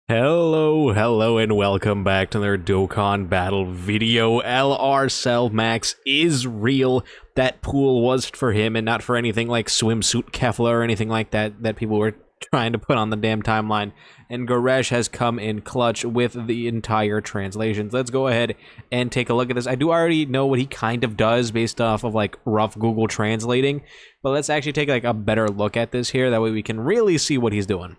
Hello, and welcome back to another Dokkan battle video. LR Cell Max is real. That pool was for him and not for anything like swimsuit Kefla or anything like that people were trying to put on the damn timeline. And Goresh has come in clutch with the entire translations. Let's go ahead and take a look at this. I do already know what he kind of does based off of like rough Google translating, but let's actually take like a better look at this here. That way we can really see what he's doing.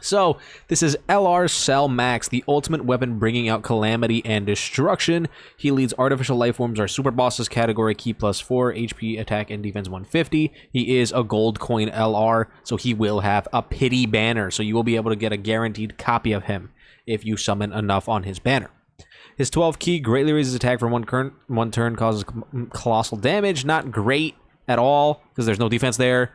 So, this is LR Cell Max, the ultimate weapon bringing out calamity and destruction. He leads artificial life forms or super bosses category, key +4, HP, attack, and defense 150. He is a gold coin LR, so he will have a pity banner, so you will be able to get a guaranteed copy of him if you summon enough on his banner. His 12 key greatly raises attack for one turn, causes colossal damage. Not great at all, because there's no defense there.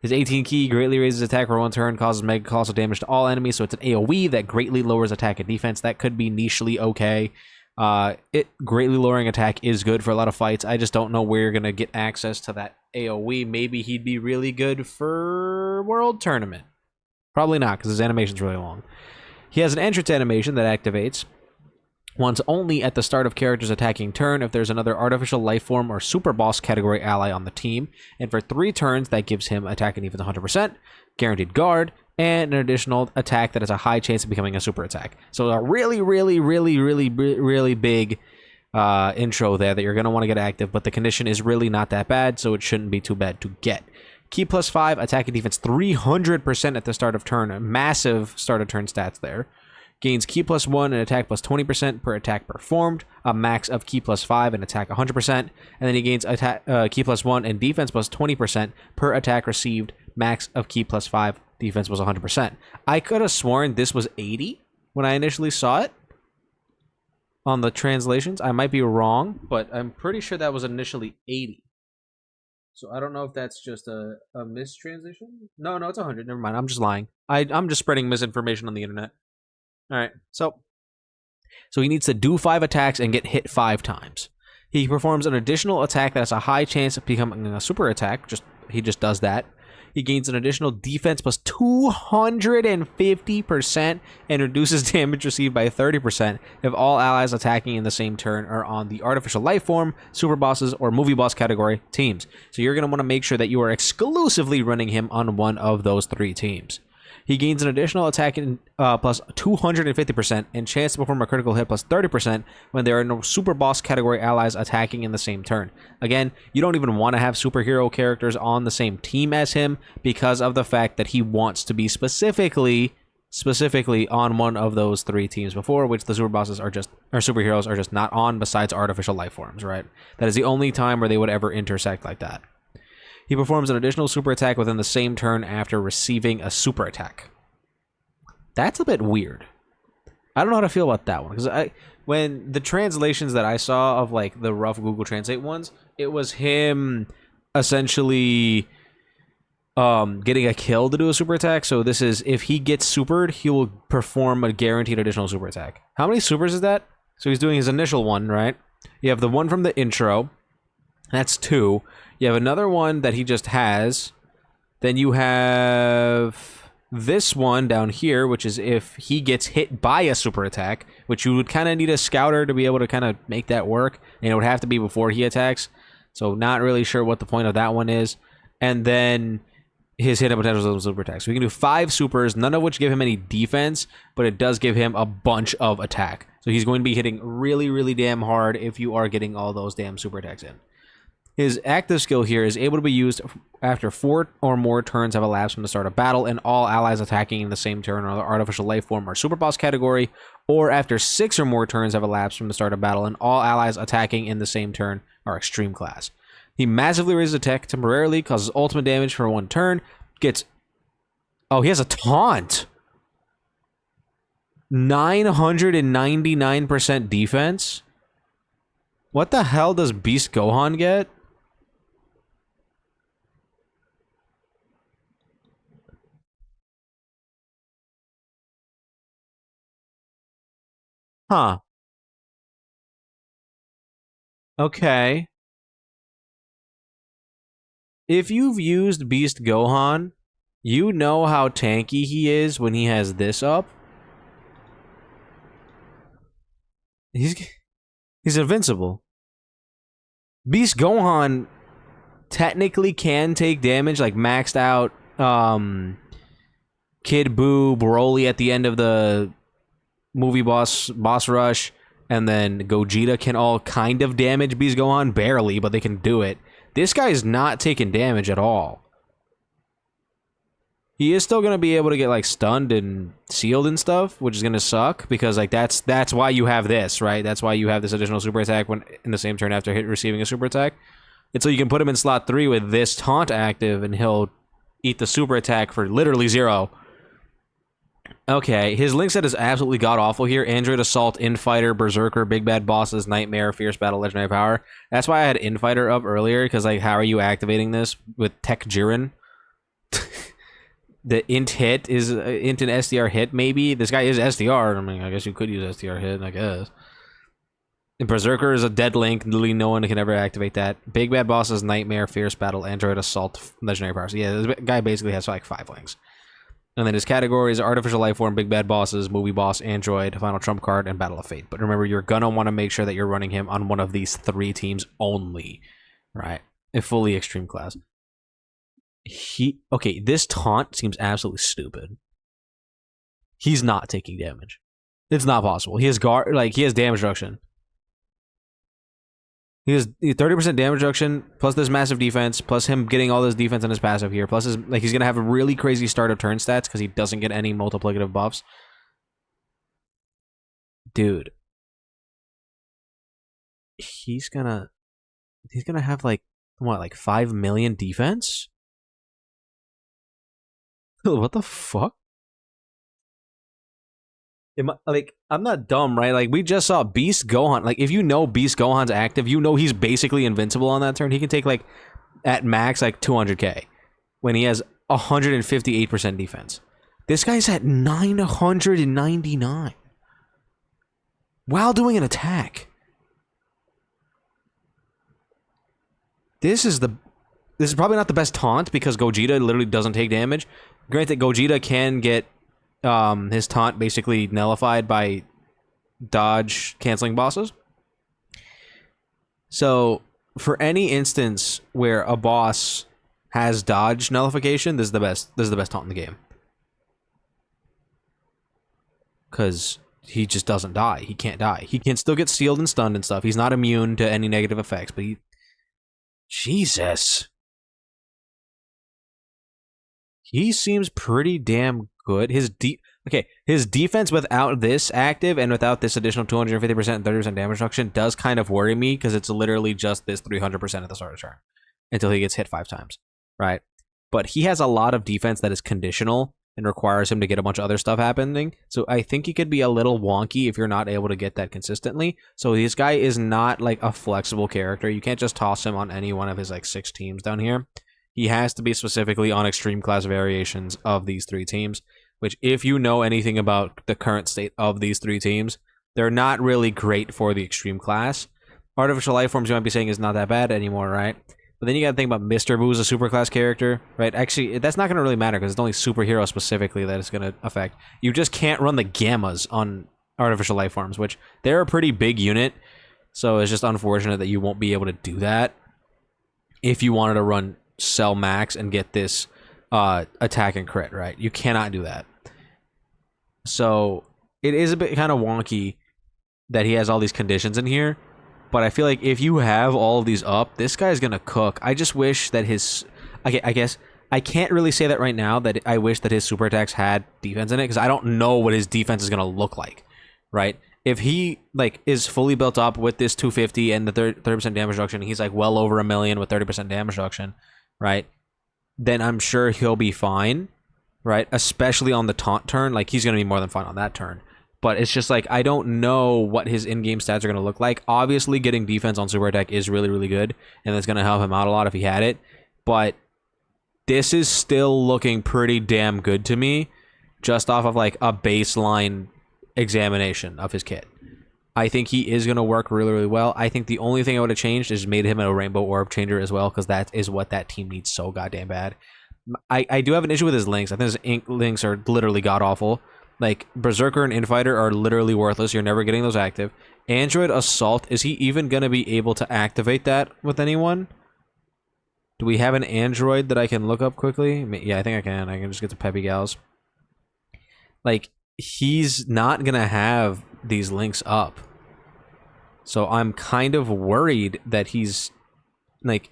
His 18 key greatly raises attack for one turn, causes mega colossal damage to all enemies, so it's an AoE that greatly lowers attack and defense. That could be nichely okay. It greatly lowering attack is good for a lot of fights. I just don't know where you're going to get access to that AoE. Maybe he'd be really good for World Tournament. Probably not, because his animation's really long. He has an entrance animation that activates once only at the start of character's attacking turn if there's another artificial life form or super boss category ally on the team, and for 3 turns that gives him attack and defense 100%, guaranteed guard, and an additional attack that has a high chance of becoming a super attack. So a really big intro there that you're going to want to get active, but the condition is really not that bad, so it shouldn't be too bad to get. Key +5, attack and defense 300% at the start of turn. Massive start of turn stats there. Gains key +1 and attack +20% per attack performed, a max of key +5 and attack 100%, and then he gains attack key +1 and defense +20% per attack received, max of key +5, defense was 100%. I could have sworn this was 80 when I initially saw it on the translations. I might be wrong, but I'm pretty sure that was initially 80. So I don't know if that's just a mistranslation. No, it's 100. Never mind. I'm just lying. I'm just spreading misinformation on the internet. All right, so he needs to do 5 attacks and get hit 5 times. He performs an additional attack that has a high chance of becoming a super attack. He just does that. He gains an additional defense +250% and reduces damage received by 30% if all allies attacking in the same turn are on the artificial life form, super bosses, or movie boss category teams. So you're going to want to make sure that you are exclusively running him on one of those 3 teams. He gains an additional attack in, +250% and chance to perform a critical hit +30% when there are no super boss category allies attacking in the same turn. Again, you don't even want to have superhero characters on the same team as him because of the fact that he wants to be specifically on one of those 3 teams before, which the super bosses are just, or superheroes are just not on besides artificial life forms, right? That is the only time where they would ever intersect like that. He performs an additional super attack within the same turn after receiving a super attack. That's a bit weird. I don't know how to feel about that one, because when the translations that I saw of like the rough Google Translate ones, it was him essentially getting a kill to do a super attack. So this is, if he gets supered, he will perform a guaranteed additional super attack. How many supers is that? So he's doing his initial one, right? You have the one from the intro. That's 2. You have another one that he just has. Then you have this one down here, which is if he gets hit by a super attack, which you would kind of need a scouter to be able to kind of make that work. And it would have to be before he attacks. So not really sure what the point of that one is. And then his hit potential is super attack. So we can do 5 supers, none of which give him any defense, but it does give him a bunch of attack. So he's going to be hitting really damn hard if you are getting all those damn super attacks in. His active skill here is able to be used after 4 or more turns have elapsed from the start of battle, and all allies attacking in the same turn are the artificial life form or super boss category, or after 6 or more turns have elapsed from the start of battle, and all allies attacking in the same turn are extreme class. He massively raises attack temporarily, causes ultimate damage for 1 turn, gets... Oh, he has a taunt! 999% defense? What the hell does Beast Gohan get? Huh. Okay. If you've used Beast Gohan, you know how tanky he is when he has this up. He's he's invincible. Beast Gohan technically can take damage, like maxed out Kid Buu, Broly at the end of the movie boss rush, and then Gogeta can all kind of damage Beast Gohan, barely, but they can do it. This guy is not taking damage at all. He is still gonna be able to get like stunned and sealed and stuff, which is gonna suck because like that's why you have this, right? That's why you have this additional super attack when in the same turn after receiving a super attack. And so you can put him in slot 3 with this taunt active, and he'll eat the super attack for literally 0. Okay, his link set is absolutely god-awful here. Android Assault, Infighter, Berserker, Big Bad Bosses, Nightmare, Fierce Battle, Legendary Power. That's why I had Infighter up earlier, because, like, how are you activating this with Tech Jiren? The int hit is int and SDR hit, maybe? This guy is SDR. I mean, I guess you could use SDR hit, I guess. And Berserker is a dead link. Literally no one can ever activate that. Big Bad Bosses, Nightmare, Fierce Battle, Android Assault, Legendary Power. So yeah, this guy basically has, like, 5 links. And then his categories are Artificial Life Form, Big Bad Bosses, Movie Boss, Android, Final Trump Card, and Battle of Fate. But remember, you're gonna want to make sure that you're running him on one of these 3 teams only, right? A fully extreme class. Okay, this taunt seems absolutely stupid. He's not taking damage. It's not possible. He has he has damage reduction. He has 30% damage reduction, plus this massive defense, plus him getting all this defense in his passive here, plus his, like, he's gonna have a really crazy start of turn stats because he doesn't get any multiplicative buffs. Dude. He's gonna have like, what, like 5 million defense? What the fuck? I'm not dumb, right? Like, we just saw Beast Gohan. Like, if you know Beast Gohan's active, you know he's basically invincible on that turn. He can take, like, at max, like, 200k when he has 158% defense. This guy's at 999 while doing an attack. This is probably not the best taunt because Gogeta literally doesn't take damage. Granted, Gogeta can get his taunt basically nullified by dodge canceling bosses. So for any instance where a boss has dodge nullification, this is the best taunt in the game. Because he just doesn't die. He can't die. He can still get sealed and stunned and stuff. He's not immune to any negative effects, but Jesus. He seems pretty damn good. His defense without this active and without this additional 250% and 30% damage reduction does kind of worry me because it's literally just this 300% at the start of turn until he gets hit 5 times, right? But he has a lot of defense that is conditional and requires him to get a bunch of other stuff happening. So I think he could be a little wonky if you're not able to get that consistently. So this guy is not like a flexible character. You can't just toss him on any one of his like 6 teams down here. He has to be specifically on extreme class variations of these 3 teams, which if you know anything about the current state of these 3 teams, they're not really great for the extreme class. Artificial Life Forms, you might be saying, is not that bad anymore, right? But then you gotta think about Mr. Boo's a super class character, right? Actually, that's not gonna really matter because it's only superhero specifically that it's gonna affect. You just can't run the Gammas on Artificial Life Forms, which they're a pretty big unit, so it's just unfortunate that you won't be able to do that if you wanted to run Cell Max and get this attack and crit, right? You cannot do that. So it is a bit kind of wonky that he has all these conditions in here, but I feel like if you have all of these up, this guy's gonna cook. I just wish that his... Okay, I guess I can't really say that right now, that I wish that his super attacks had defense in it, because I don't know what his defense is gonna look like, right? If he like is fully built up with this 250 and the 30% damage reduction, he's like well over 1 million with 30% damage reduction, right? Then I'm sure he'll be fine, right? Especially on the taunt turn, like he's gonna be more than fine on that turn. But it's just like I don't know what his in-game stats are gonna look like. Obviously, getting defense on super attack is really, really good, and that's gonna help him out a lot if he had it. But this is still looking pretty damn good to me, just off of like a baseline examination of his kit. I think he is going to work really, really well. I think the only thing I would have changed is made him a Rainbow Orb Changer as well, because that is what that team needs so goddamn bad. I do have an issue with his links. I think his ink links are literally god-awful. Like, Berserker and Infighter are literally worthless. You're never getting those active. Android Assault, is he even going to be able to activate that with anyone? Do we have an Android that I can look up quickly? Yeah, I think I can. I can just get to Peppy Gals. Like, he's not going to have these links up. So I'm kind of worried that he's, like,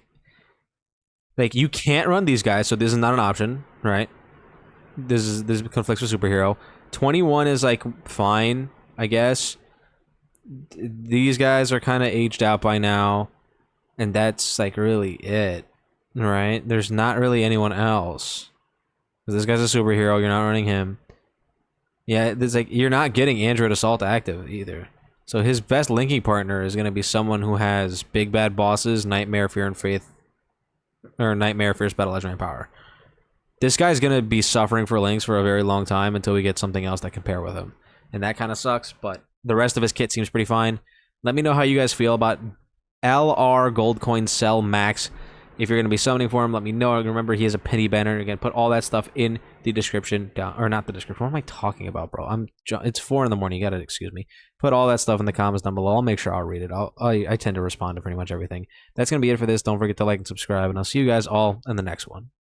you can't run these guys, so this is not an option, right? This conflicts with superhero. 21 is, like, fine, I guess. These guys are kind of aged out by now, and that's, like, really it, right? There's not really anyone else. This guy's a superhero, you're not running him. Yeah, there's, like, you're not getting Android Assault active either. So his best linking partner is going to be someone who has Big Bad Bosses, Nightmare, Fear and Faith, or Nightmare, Fierce Battle, Legendary Power. This guy's going to be suffering for links for a very long time until we get something else that can pair with him. And that kind of sucks, but the rest of his kit seems pretty fine. Let me know how you guys feel about LR Gold Coin Cell Max. If you're going to be summoning for him, let me know. Remember, he has a penny banner. Again, put all that stuff in the description down, or not the description. What am I talking about, bro? It's 4 in the morning. You gotta excuse me. Put all that stuff in the comments down below. I'll make sure I'll read it. I tend to respond to pretty much everything. That's gonna be it for this. Don't forget to like and subscribe, and I'll see you guys all in the next one.